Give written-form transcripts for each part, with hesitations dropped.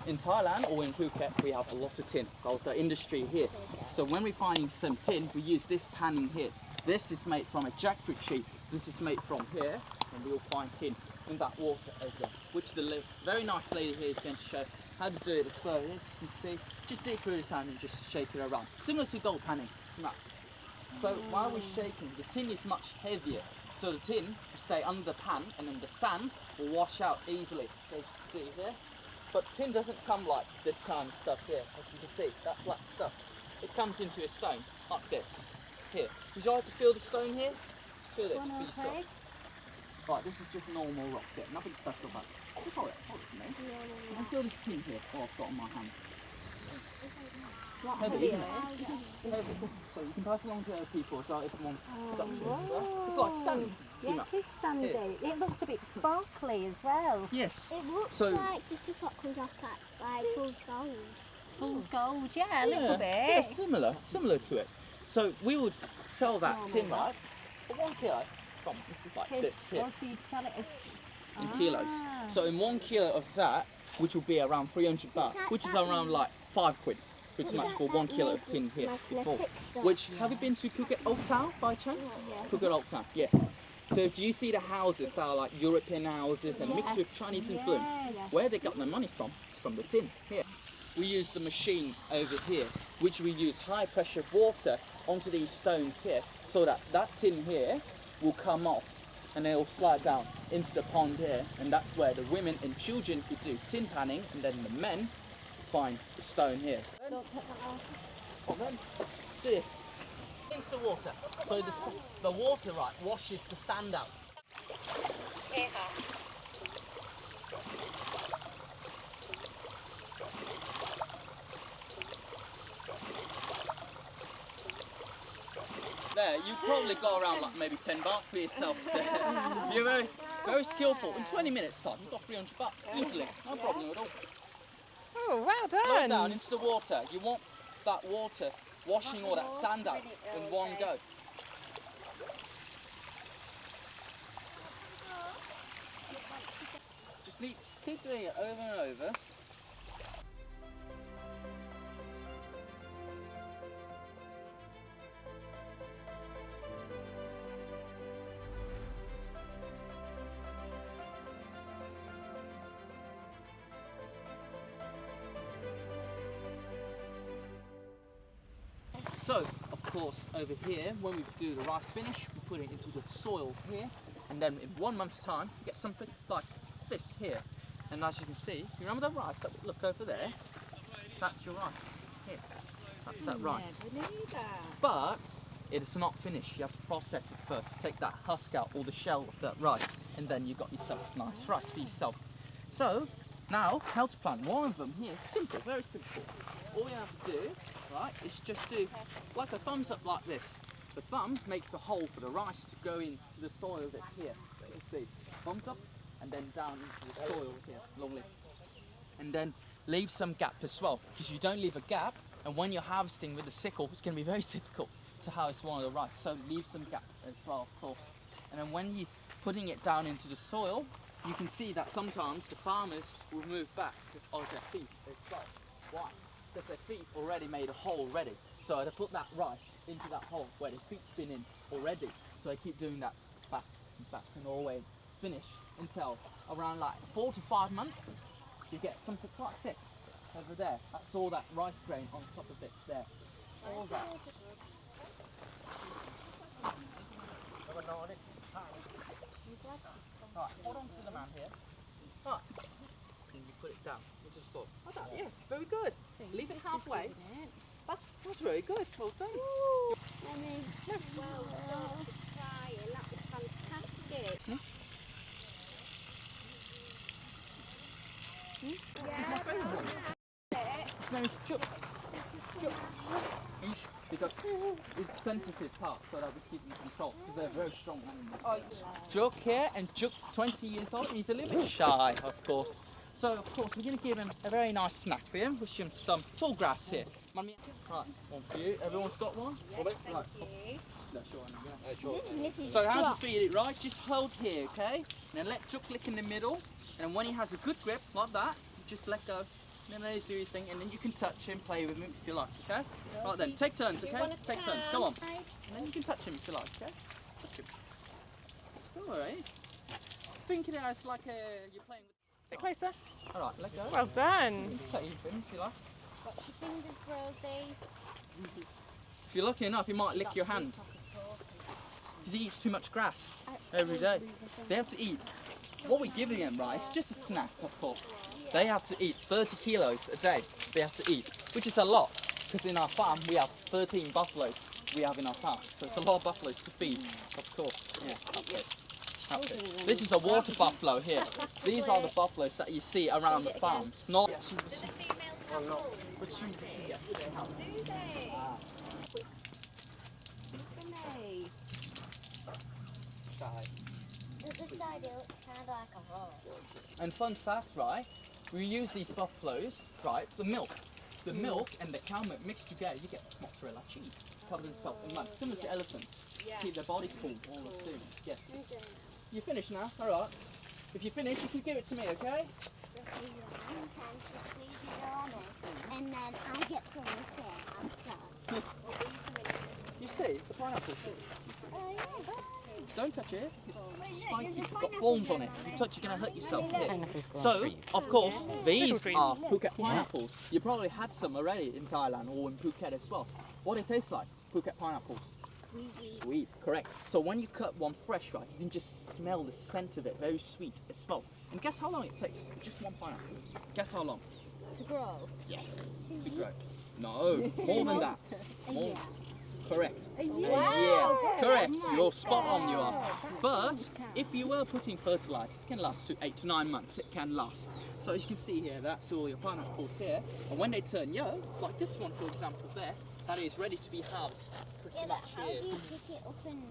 in Thailand or in Phuket, we have a lot of tin, also industry here. So when we're finding some tin, we use this panning here. This is made from a jackfruit tree. This is made from here, and we'll find tin in that water over there, which the very nice lady here is going to show how to do it as well. As you can see, just dig through the sand and just shake it around, similar to gold panning. Right. So while we're shaking, the tin is much heavier. So the tin will stay under the pan, and then the sand will wash out easily, as you can see here. But tin doesn't come like this kind of stuff here, as you can see, that black stuff. It comes into a stone, like this. Here. Would you like to feel the stone here? Feel it for yourself. Right, this is just normal rock here, nothing special about it. Just hold it for me. You can feel this tin here, I've got on my hand. Heavy, isn't it? Heavy. So you can pass along to other people, so it's one It's like sand. Yeah, it is sandy. It looks a bit sparkly as well. Yes. It looks like the stuff that comes off that, like fool's gold. Fool's gold, yeah, a little bit. Yeah, similar to it. So we would sell that tin, right, for 1 kilo from like this here. So you'd sell it as in kilos. So in 1 kilo of that, which will be around 300 baht, which is around like 5 quid, pretty much for 1 kilo of tin here. Before. Which, have you been to Phuket Old Town by chance? Phuket Old Town, yes. So do you see the houses that are like European houses and mixed with Chinese influence? Where they got their money from? It's from the tin here. We use the machine over here, which we use high pressure water onto these stones here, so that that tin here will come off and they'll slide down into the pond here, and that's where the women and children could do tin panning, and then the men find the stone here. And then this into the water. So the water, right, washes the sand out. There, you probably got around like maybe 10 baht for yourself there. You're very, very skillful. In 20 minutes time, you've got 300 baht easily, no problem at all. Oh, well done. Low down into the water. You want that water washing all that sand out in one go. Just keep doing it over and over. So, of course, over here, when we do the rice finish, we put it into the soil here, and then in 1 month's time, you get something like this here. And as you can see, you remember the rice that we look over there? That's your rice here. That's that rice. But it's not finished. You have to process it first. Take that husk out, or the shell of that rice, and then you got yourself nice rice for yourself. So now, how to plant one of them here. Simple, very simple. All you have to do, right, is just do like a thumbs up like this. The thumb makes the hole for the rice to go into the soil bit here. You can see, thumbs up and then down into the soil here, longly. And then leave some gap as well, because you don't leave a gap, and when you're harvesting with the sickle, it's going to be very difficult to harvest one of the rice. So leave some gap as well, of course. And then when he's putting it down into the soil, you can see that sometimes the farmers will move back on their feet as well. Why? Because their feet already made a hole already. So they put that rice into that hole where their feet's been in already. So they keep doing that back and back and always finish until around like 4 to 5 months. You get something like this over there. That's all that rice grain on top of it there. All that. Right, hold on to the man here. Right. And you put it down into the soil. Like that, yeah, very good. Leave it halfway. That's very good. Well done. I mean, well done. Trying. That was fantastic. It's my favourite one. His name is Chuk. Chuk. Because it's sensitive parts, so that we keep in control, because they're very strong animals. Chuk here, and Chuk, 20 years old, he's a little bit shy, of course. So, of course, we're going to give him a very nice snack for him, wish him some tall grass here. Right, one for you. Everyone's got one? Yes, thank you. So how to feed it, right? Just hold here, okay? And then let Chuk lick in the middle, and when he has a good grip, like that, you just let go And then let him do his thing, and then you can touch him, play with him if you like, okay? Right then, take turns, okay? Take turns, come on. And then you can touch him if you like, okay? Touch him. Alright. Think of it as like you're playing with... Bit closer. Alright, let go. Well done. You can touch him if you like. Watch your fingers, Rosie. If you're lucky enough, he might lick your hand. Because he eats too much grass every day. They have to eat. What we're giving them, right, is just a snack, of course. They have to eat 30 kilos a day. They have to eat, which is a lot. Because in our farm, we have 13 buffaloes we have in our farm. So it's a lot of buffaloes to feed, of course. Yeah, okay. Okay. This is a water buffalo here. These are the buffaloes that you see around the farms. Not... Do the females have holes? Do they? This side it looks kind of like a hole. And fun fact, right, we use these buffaloes, right, the milk and the cow milk mixed together, you get mozzarella cheese. Cover themselves in mud, similar to elephants. Keep their body cool all the time. Yes. You finished now? Alright. If you finish, you can give it to me, okay? And then I get to lick it after. You see, the pineapple. Oh yeah, Don't touch it. It's spiky. there's a It's got pineapple thorns on there. it. If you touch, you're going to hurt yourself here. Pineapples grow on So, trees. of course, these Little trees. are Phuket pineapples. You probably had some already in Thailand or in Phuket as well. What do they taste like? Phuket pineapples. Sweet, correct. So when you cut one fresh, right, you can just smell the scent of it. Very sweet as well. And guess how long it takes? Just one pineapple. Guess how long? To grow. Yes. To grow. No, more than that. More. Correct. Wow. Yeah, correct. You're spot on, you are. But if you were putting fertilizer, it can last to 8 to 9 months. It can last. So as you can see here, that's all your pineapples here. And when they turn yellow, like this one for example there, that is ready to be harvested. Pretty much How here. do you pick it up and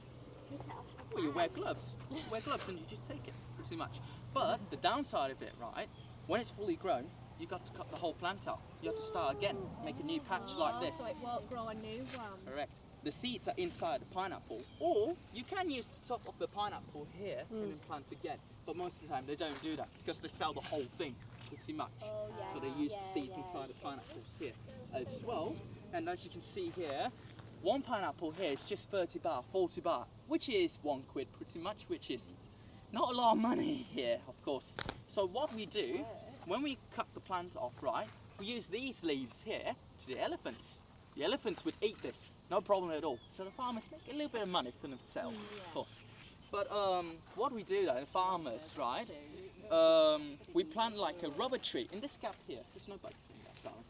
take it off the Well, you wear gloves. You wear gloves and you just take it, pretty much. But the downside of it, right, when it's fully grown, you got to cut the whole plant out. You have to start again, make a new patch like this. So it won't grow a new one. Correct. The seeds are inside the pineapple, or you can use the top of the pineapple here and then plant again. But most of the time they don't do that because they sell the whole thing pretty much. Oh, yeah. So they use the seeds inside the pineapples here as well. And as you can see here, one pineapple here is just 30 baht, 40 baht, which is £1 pretty much, which is not a lot of money here, of course. So what we do, when we cut the plant off, right, we use these leaves here to the elephants. The elephants would eat this, no problem at all. So the farmers make a little bit of money for themselves, of course. But what we do though, the farmers, right, we plant like a rubber tree in this gap here. There's no bugs in that darling.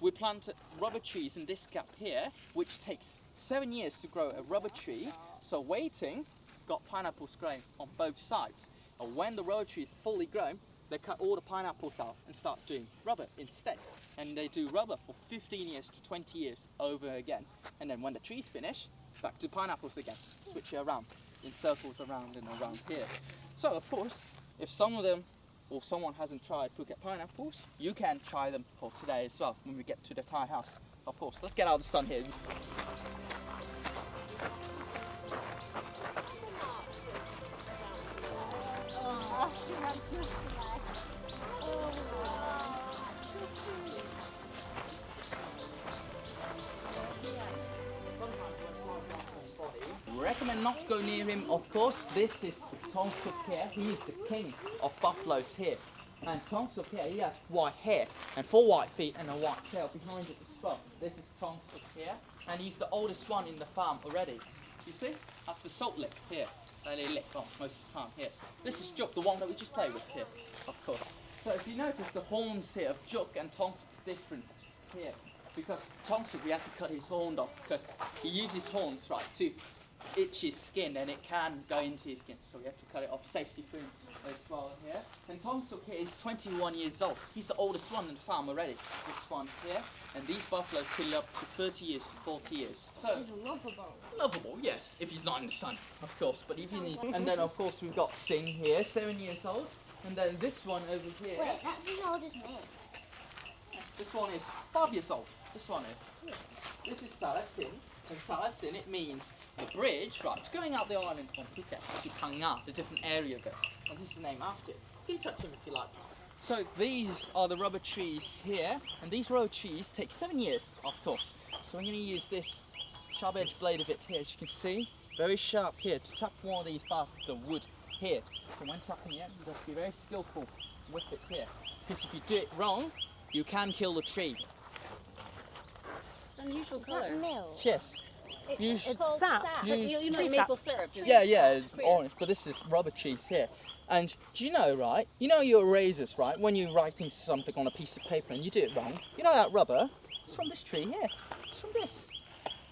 We plant rubber trees in this gap here, which takes 7 years to grow a rubber tree. So waiting, got pineapples growing on both sides. And when the rubber trees are fully grown, they cut all the pineapples out and start doing rubber instead. And they do rubber for 15 years to 20 years over again. And then when the trees finish, back to pineapples again. Switch it around in circles around and around here. So of course, if some of them or someone hasn't tried Phuket pineapples, you can try them for today as well when we get to the Thai house. Of course, let's get out of the sun here. Recommend not to go near him, of course. This is Tong Suk here. He is the king of buffaloes here. And Tong Suk here, he has white hair and 4 white feet and a white tail behind it as well. This is Tong Suk here, and he's the oldest one in the farm already. You see? That's the salt lick here. They lick on most of the time here. This is Juk, the one that we just played with here, of course. So if you notice the horns here of Juk and Tong Suk's different here. Because Tong Suk, we had to cut his horn off because he uses horns, right, to itch his skin and it can go into his skin, so we have to cut it off, safety for him as well here. And Tong Suk here is 21 years old. He's the oldest one in the farm already, this one here. And these buffaloes can live up to 30 years to 40 years. So He's lovable. lovable, yes, if he's not in the sun, of course. But even he's, and then of course we've got Singh here, 7 years old. And then this one over here. Wait, that's as old as me. This one is 5 years old. This one is. This is Sarasin. And Sarasin, it means the bridge, right, it's going out the island from Phuket to Phang Nga, the different area there. And this is named after it. You can touch him if you like. So these are the rubber trees here, and these rubber trees take 7 years, of course. So I'm going to use this sharp edge blade of it here, as you can see, very sharp here, to tap one of these bark of the wood here. So when tapping it, you have to be very skillful with it here, because if you do it wrong, you can kill the tree. It's an unusual Is colour. that milk? Yes. It's called sap. sap. You know Tree like maple syrup. Yeah, yeah, It's it's clear. orange, but this is rubber cheese here. And do you know, right? You know your erasers, right? When you're writing something on a piece of paper and you do it wrong, you know that rubber? It's from this tree here. It's from this.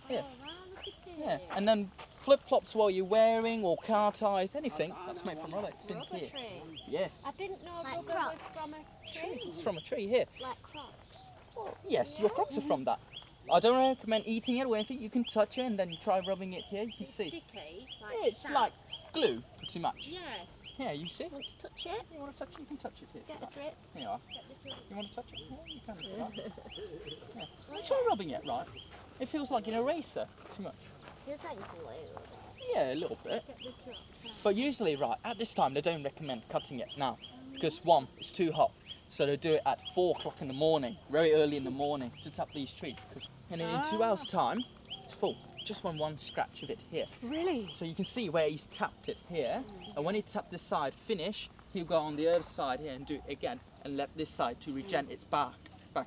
Here. Oh, wow, look at it. Yeah. And then flip-flops while you're wearing, or car ties, anything, that's made from rubber. It's in Rubber here. tree. Yes. I didn't know Like rubber Crocs. was from a tree. It's from a tree here. Like Crocs. Yes, your Crocs are from that. I don't recommend eating it or anything. You can touch it and then you try rubbing it here. You can It's see. sticky. Like Yeah, it's sap. like glue, pretty much. Yeah. Yeah, you see? Want to touch it? You want to touch it? You can touch it here. Get a drip. Here you are. Get the drip. You want to touch it? Yeah, you can. Right. Yeah. Try rubbing it, right? It feels like an eraser, too much. Feels like glue. Yeah, a little bit. Get the drop. But usually, right, at this time, they don't recommend cutting it now. Because one, it's too hot. So they do it at 4 o'clock in the morning, very early in the morning, to tap these trees. And then in 2 hours' time, it's full. Just one scratch of it here. Really? So you can see where he's tapped it here. And when he tapped this side finish, he'll go on the other side here and do it again. And let this side to regen its back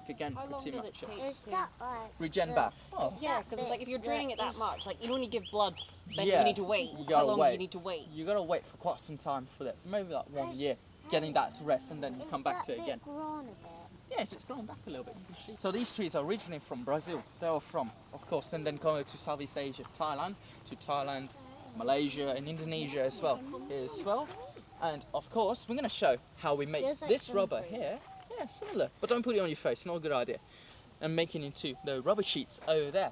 again. How long pretty does much. it take Is to... that like... Regen the- back. Oh. Yeah, because it's like if you're draining it that much, like you only give blood, then Yeah, you need to wait. you How gotta long do wait. you need to wait? You gotta wait for quite some time for that. Maybe like 1 year. Getting that to rest and then you Is come back that to it bit again. grown a bit? Yes, it's grown back a little bit. You can see. So these trees are originally from Brazil. They are from, of course, and then go to Southeast Asia, Thailand, Malaysia, and Indonesia as well. And of course, we're going to show how we make Feels like this rubber concrete. here. Yeah, similar, but don't put it on your face. Not a good idea. And make it into the rubber sheets over there.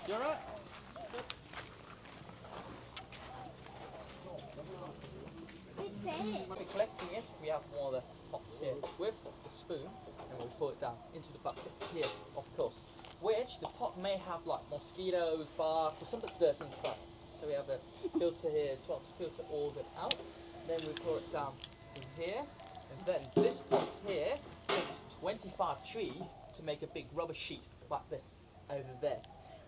You alright? It's big. When we're collecting it, we have one of the pots here with the spoon, and we pour it down into the bucket here, of course. Which the pot may have like mosquitoes, bark, or some dirt inside. So we have a filter here as well to filter all of it out. Then we pour it down in here, and then this pot here takes 25 trees to make a big rubber sheet like this over there.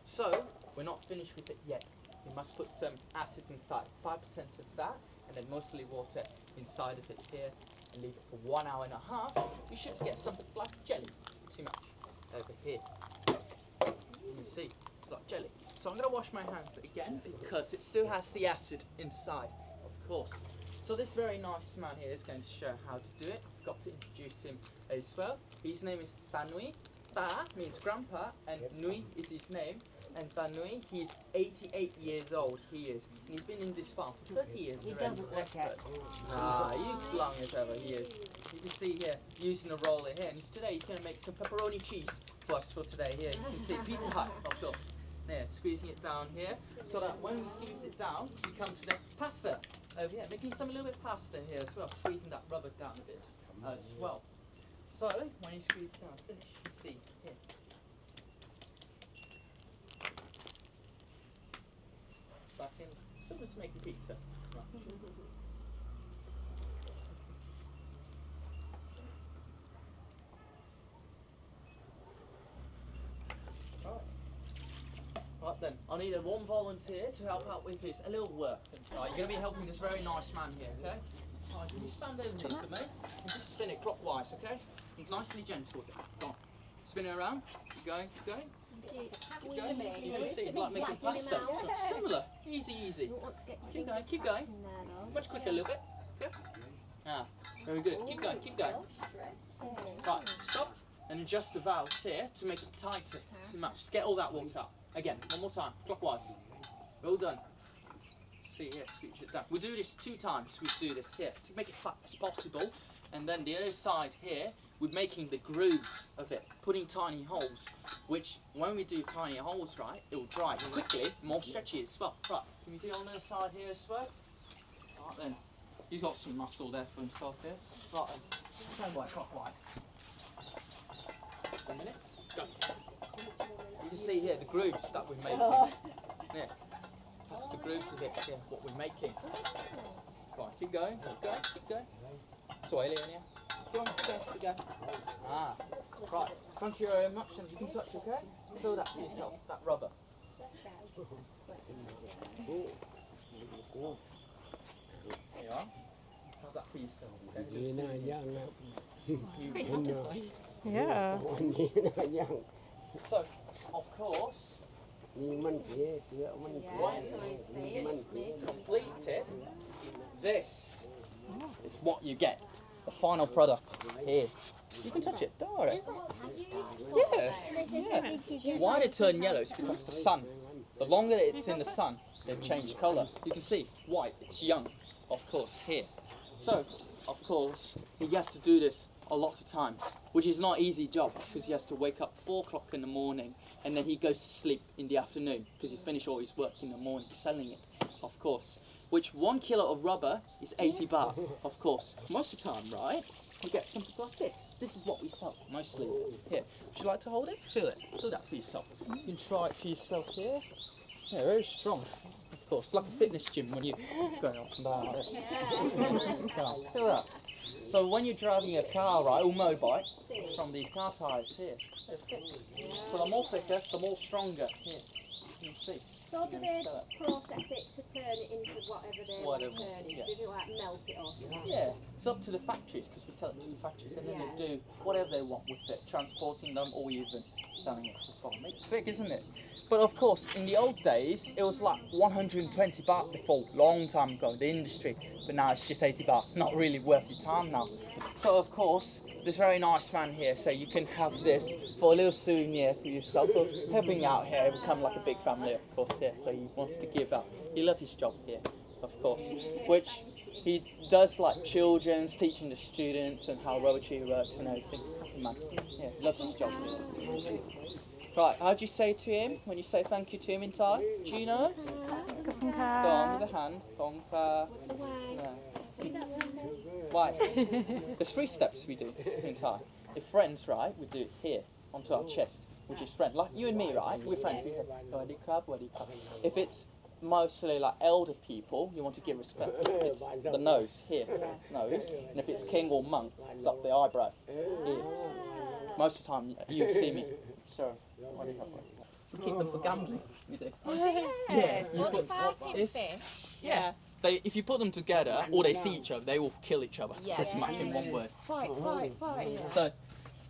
So we're not finished with it yet. We must put some acid inside, 5% of that, and then mostly water inside of it here, and leave it for 1 hour and a half. You should get something like jelly, too much, over here. You can see, it's like jelly. So I'm going to wash my hands again because it still has the acid inside, of course. So this very nice man here is going to show how to do it. I've got to introduce him as well. His name is Tanui. Ta means grandpa, and Nui is his name. And Tanui, he's 88 years old, he is. And he's been in this farm for 30 years. He already. doesn't look it. Ah, he's as long as ever he is. You can see here, using a roller here. And today he's going to make some pepperoni cheese for us for today. Here, you can see Pizza Hut, of course. There, squeezing it down here, so that when we squeeze it down, we come to the pasta over here. Making some a little bit of pasta here as well, squeezing that rubber down a bit as well. So, when you squeeze it down, finish, you see here. Back in, similar to making pizza. Right then, I need one volunteer to help out with a little work. Right, you're going to be helping this very nice man here, okay? Right, can you stand over here for me? And just spin it clockwise, okay? And nicely gentle with it. Go on. Spin it around. Keep going, keep going. Keep going. You can see, like making pasta. So similar. Easy, easy. Keep going, keep going. Much quicker a little bit. Okay? Ah, very good. Keep going, keep going. Right, stop. And adjust the valves here to make it tighter. To match. Just get all that water out. Again, one more time, clockwise. Well done. See here, squeeze it down. We'll do this 2 times. We do this here to make it flat as possible. And then the other side here, we're making the grooves of it, putting tiny holes, which when we do tiny holes, right, it will dry quickly, more stretchy as well. Right, can we do on the other side here as well? Right then, he's got some muscle there for himself here. Right then, turn by clockwise. 1 minute, go. You can see here the grooves that we're making. Yeah, that's the grooves of it here, what we're making. Come on, keep going, keep going, keep going. Soil in here. Come on, keep going, keep going. Ah, right. Thank you very much, and you can touch, okay? Feel that for yourself, that rubber. There you are. Have that for yourself, okay? นี่น่าย่างนะ Pretty satisfying. Yeah. วันนี้น่าย่าง So, of course, นี่มันเสียเกลือมันเกลือ Yeah, so it's safe, มันเกลือ completed, this is what you get. The final product here. You can touch it, don't worry. Yeah, yeah. Why they turn yellow is because the sun. The longer it's in the sun, they change colour. You can see white, it's young, of course, here. So, of course, he has to do this a lot of times, which is not an easy job because he has to wake up 4 o'clock in the morning and then he goes to sleep in the afternoon because he finished all his work in the morning selling it, of course. Which 1 kilo of rubber is 80 baht, of course. Most of the time, right, we get something like this. This is what we sell mostly. Here, would you like to hold it? Feel it. Feel that for yourself. You can try it for yourself here. Yeah, very strong. Of course, like a fitness gym when you go up and down like that. Come on, feel that. So when you're driving a car, right, or motorbike, from these car tyres here, they're thick. So the more thicker, the more stronger. Here, you can see. So do they process it to turn it into whatever they want to Whatever, turn it? yes. Do they like melt it or something? Yeah, it's up to the factories because we sell it to the factories and then they do whatever they want with it, transporting them or even selling it as well. Make it thick, isn't it? But of course, in the old days, it was like 120 baht before, long time ago, the industry. But now it's just 80 baht, not really worth your time now. So of course, this very nice man here, so you can have this for a little souvenir for yourself, for helping out here, become like a big family, of course, here. So he wants to give up. He loves his job here, of course, which he does like children's, teaching the students and how robotry works and everything. Man, yeah, loves his job here. Right, how do you say to him when you say thank you to him in Thai? Do you know? Go on with the hand. Gong ka. Why? There's 3 steps we do in Thai. If friends, right, we do it here, onto our chest, which is friend. Like you and me, right? We're friends. We have Wadi krab, Wadi krab. If it's mostly like elder people, you want to give respect. It's the nose here, nose. And if it's king or monk, it's up the eyebrow. Ears. Most of the time, you see me. So, what do you have? We keep them for gambling. We do. Yeah. Well, they fighting fish. Yeah. If you put them together or they see each other, they will kill each other. Yeah. Pretty much in one word. Fight, fight, fight. So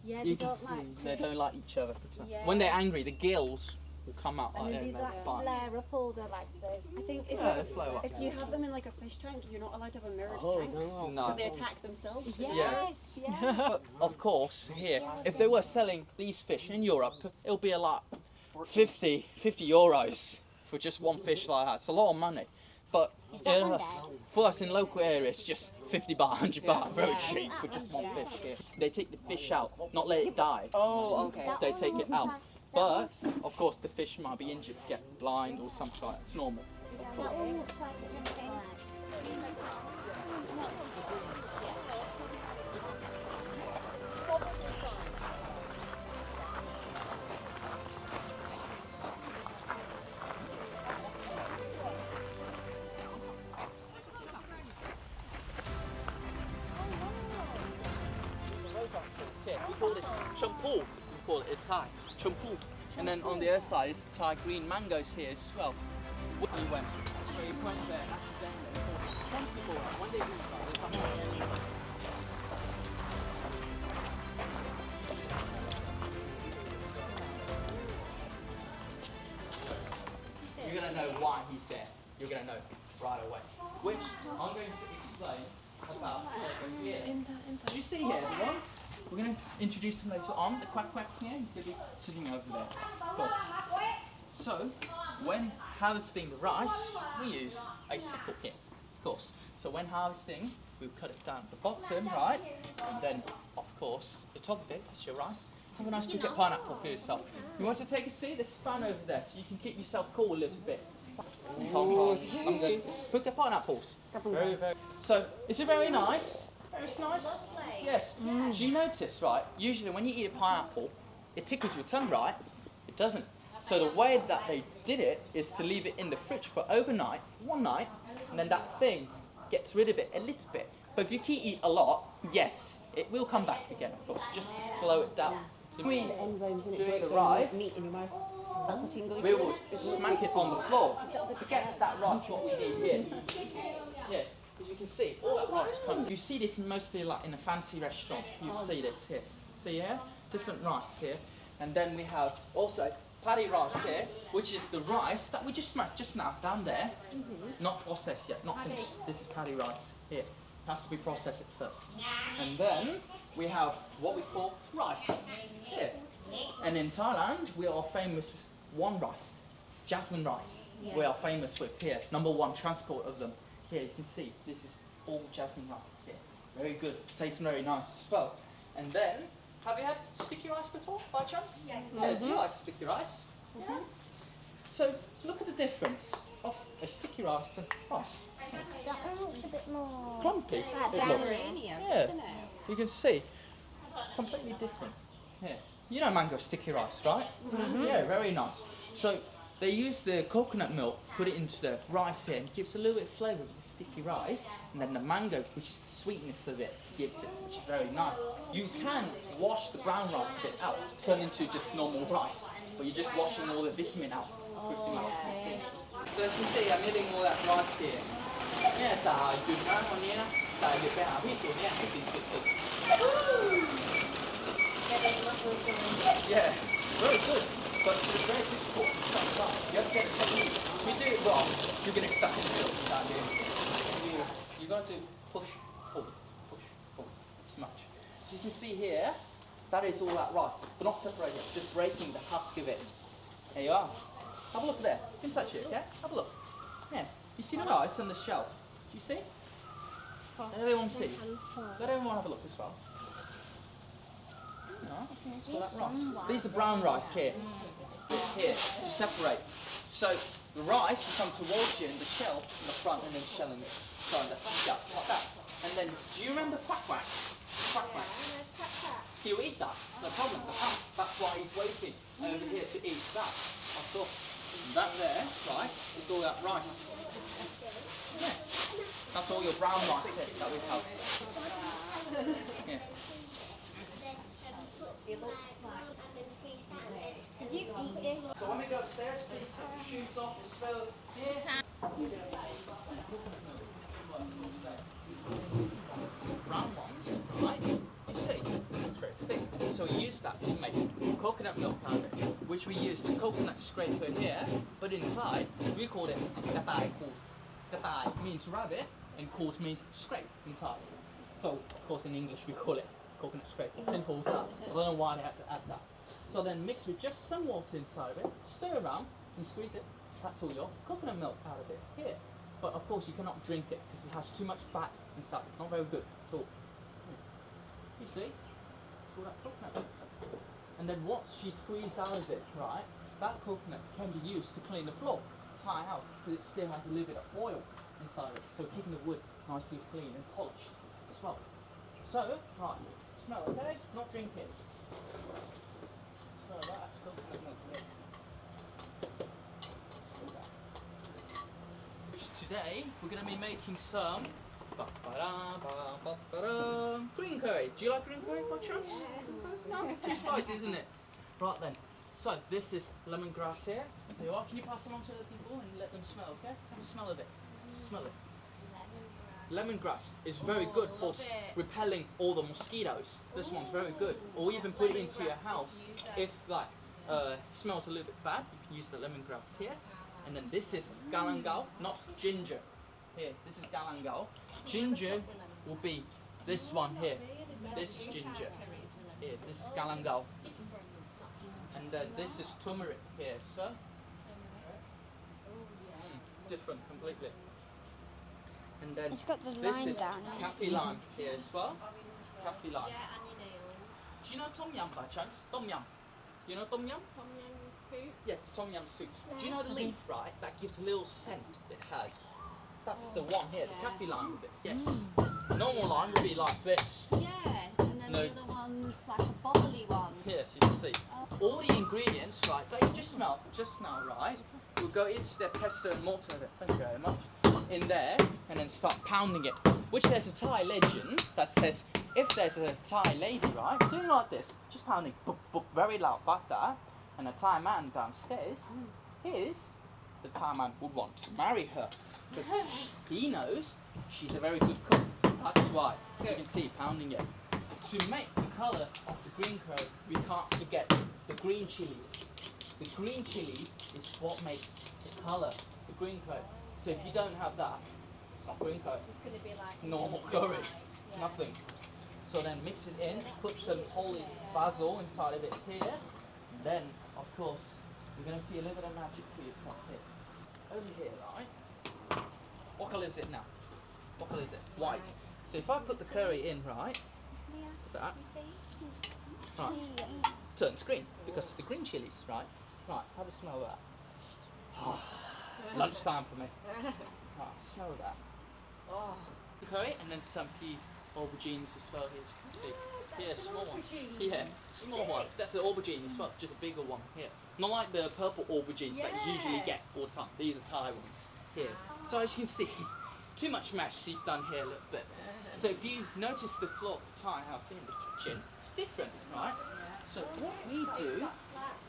Yeah, they you can don't see like they don't like each other. Yeah. When they're angry, the gills will come out like And that. they and do they that fight. flare up all the like the. I think Yeah, they flow up. if you have them in like a fish tank, you're not allowed to have a mirrored Oh, tank no. No. because they attack themselves. Yes. Yeah. But of course, here, if they were selling these fish in Europe, it'll be a lot, 50 euros for just one fish like that. It's a lot of money. But for us in local areas, just 50 baht, 100 baht, very cheap for just one fish here. They take the fish out, not let it die. Oh, okay. They take it out. But, of course, the fish might be injured, get blind or something like that. It's normal. Of course. Yeah, we call this champu. We call it in Thai. Champu. And then on the other side is Thai green mangoes here as well. When you went, so you went there accidentally. Some people, when they do that, they come out. You're gonna know why he's there. You're gonna know right away. Which I'm going to explain about over here. Do you see here, everyone? We're going to introduce him later on. The quack quack here, he's going to be sitting over there. Of course. So, when harvesting the rice, we use a sickle here. Of course. So when harvesting, we cut it down at the bottom, right? And then, of course, the top of it is your rice. Have a nice Phuket pineapple for yourself. You want to take a seat? There's a fan over there, so you can keep yourself cool a little bit. I'm good. Phuket pineapples. Very, very. So, is it very nice? Very nice. Yes. Do you notice, right? Usually when you eat a pineapple, it tickles your tongue, right? It doesn't. So the way that they did it is to leave it in the fridge for overnight, one night, and then that thing gets rid of it a little bit. But if you keep eat a lot, yes, it will come back again, of course. Just slow it down. So we doing the rice, we would smack it on the floor to get that rice what we need here. Yeah, as you can see, all that rice comes. You see this mostly like in a fancy restaurant. You'd see this here. See here? Different rice here. And then we have also paddy rice here, which is the rice that we just smacked just now down there. Not processed yet, not finished. This is paddy rice here. Has to be processed at first. And then we have what we call rice here. And in Thailand, we are famous with one rice, jasmine rice. We are famous with here. #1 transport of them. Here you can see this is all jasmine rice here. Very good, tastes very nice as well. And then, have you had sticky rice before by chance? Yes. Yeah, do you like sticky rice? Yeah. So look at the difference of a sticky rice and rice. That one looks a bit more Clumpy. like It looks. Mediterranean, Yeah. isn't it? You can see, completely different. Here, you know mango sticky rice, right? Yeah, very nice. So they use the coconut milk, put it into the rice here, and it gives a little bit of flavour with the sticky rice, and then the mango, which is the sweetness of it, gives it, which is very nice. You can wash the brown rice bit out, turn into just normal rice, but you're just washing all the vitamin out. Pretty much. So as you can see, I'm eating all that rice here. เนี่ยสายหยุดนะวันนี้นะสายหยุดไปหาพี่สุเนี่ยให้กินสุดๆ Yeah, very good, but it's very difficult sometimes. You have to get a technique. If you do it wrong, you're going to stuck in the middle. You're going to push forward too much. So you can see here, that is all that rice, but not separated, just breaking the husk of it. There you are. Have a look there. You can touch it, okay? Have a look. Yeah. You see the rice and the shell? Do you see? Let everyone see. Let everyone have a look as well. No, so that rice. These are brown rice here. Here, to separate. So the rice will come towards you and the shell in the front and then shelling it. So the yeah, like that. And then, do you remember quack quack? Quack quack. He'll eat that, no problem. That's why he's waiting over here to eat that. I thought that there, right, is all that rice. Yeah. That's all your brown rice here that we have. Yeah. So when we go upstairs, please take your shoes off, your spell here. Brown ones, right? You see, it's very thick. So we use that to make coconut milk out of it, which we use the coconut scraper here, but inside we call this paddy. Paddy means rabbit and court means scrape in Thai. So of course in English we call it coconut scraper. Simple as that. I don't know why they have to add that. So then mix with just some water inside of it, stir around and squeeze it. That's all your coconut milk out of it here. But of course you cannot drink it because it has too much fat inside. It's not very good at all. You see? It's all that coconut milk. And then what she squeezed out of it, right, that coconut can be used to clean the floor, Thai house, because it still has a little bit of oil inside of it, so keeping the wood nicely clean and polished as well. So, right, smell, okay? Not drink it. Smell that, that's coconut milk. Which today, we're going to be making some green curry. Do you like green curry by chance? No, too spicy, isn't it? Right then. So this is lemongrass here. There you are. Can you pass them on to the people and let them smell? Okay. Have a smell of it. Smell it. Lemongrass is very good for repelling all the mosquitoes. This one's very good. Or even put it into your house if like smells a little bit bad. You can use the lemongrass here. And then this is galangao, not ginger. Here, this is galangao. Ginger will be this one here. This is ginger. Here, this is galangao. And then this is turmeric here, sir. Different completely. And then It's got the this lime is down it. kaffee lime here as well. Kaffee lime. Do you know tom yum by chance? Tom yum. You know tom yum? Tom yum soup. Yes, tom yum soup. Do you know the leaf, right? That gives a little scent it has. That's the one here, the kaffee lime with it. Yes. Normal lime would be like this. Yeah, and then No. the other one's like a bubbly one. Yes, you can see. All the ingredients, right, that you just smelled just now, right, will go into the pesto and mortar of it. Thank you very much. in there and then start pounding it. Which there's a Thai legend that says if there's a Thai lady, right, doing like this, just pounding, boop, boop, very loud like that, and a Thai man downstairs, the Thai man would want to marry her because he knows she's a very good cook. That's why you can see pounding it. To make the colour of the green curry, we can't forget the green chilies. The green chilies is what makes the colour, the green curry. So if you don't have that, it's not green curry. It's going to be like Normal curry, nothing. So then mix it in, put some holy basil inside of it here. And then, of course, you're going to see a little bit of magic for yourself here. Over here, right? What colour is it now? What colour is it? White. So if I put the curry in, right? That. Right. Turns green because of the green chilies, right? Right, have a smell of that. Oh, lunchtime for me. Right, smell of that. Oh. Curry and then some pea aubergines as well here, as you can see. Yeah, small one. Yeah, small one. That's an aubergine as well, just a bigger one here. Not like the purple aubergines that you usually get all the time. These are Thai ones here. So as you can see, too much mash he's done here a little bit. So if you notice the floor of the Thai house in the kitchen, it's different, right? So what we do,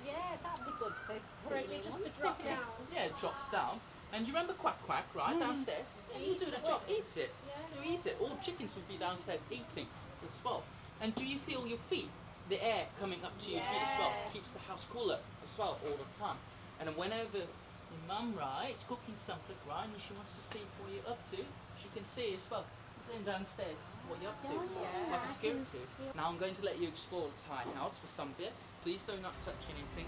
Yeah, that'd be good for Ready just to drop down. yeah, it drops down. And you remember Quack Quack, right, downstairs? Who do the job? Eats it. Who eats it? All chickens would be downstairs eating as well. And do you feel your feet? The air coming up to your feet as well keeps the house cooler as well all the time. And then whenever your mum, right, is cooking something, right, and she wants to see what you're up to, she can see as well. Going downstairs, what you're up to, like a security. Now I'm going to let you explore the Thai house for some bit. Please do not touch anything.